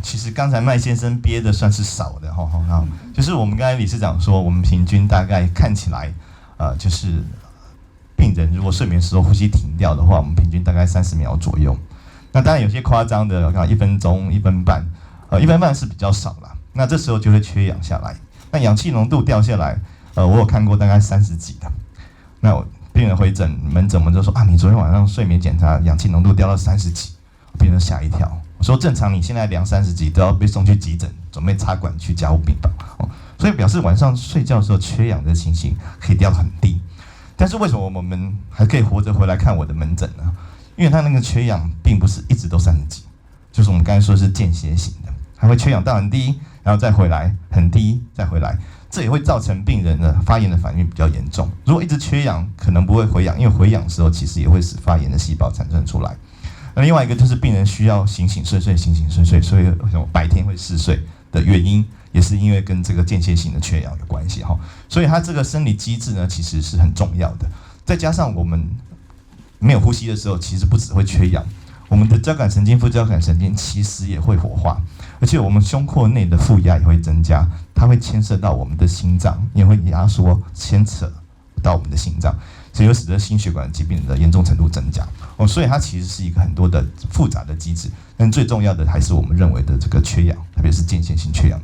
其实刚才麦先生憋的算是少的哈，就是我们刚才理事长说，我们平均大概看起来，就是病人如果睡眠时候呼吸停掉的话，我们平均大概30秒左右。那当然有些夸张的，1分钟、1分半，1分半是比较少啦。那这时候就会缺氧下来，那氧气浓度掉下来，我有看过大概30几的。那病人回诊门诊，我们就说你昨天晚上睡眠检查氧气浓度掉到30几，病人吓一跳。我说正常你现在量30几都要被送去急诊，准备插管去加护病房，所以表示晚上睡觉的时候缺氧的情形可以掉很低。但是为什么我们还可以活着回来看我的门诊呢？因为他那个缺氧并不是一直都30几，就是我们刚才说是间歇型的，还会缺氧到很低，然后再回来很低，再回来，这也会造成病人的发炎的反应比较严重。如果一直缺氧，可能不会回氧，因为回氧的时候其实也会使发炎的细胞产生出来。那另外一个就是病人需要醒醒睡睡，所以白天会嗜睡的原因，也是因为跟这个间歇性的缺氧有关系哈。所以它这个生理机制呢，其实是很重要的。再加上我们没有呼吸的时候，其实不只会缺氧，我们的交感神经、副交感神经其实也会活化，而且我们胸廓内的负压也会增加，它会牵涉到我们的心脏，也会压缩牵扯到我们的心脏。所以就使得心血管疾病的严重程度增加所以它其实是一个很多的复杂的机制，但最重要的还是我们认为的这个缺氧，特别是间歇性缺氧。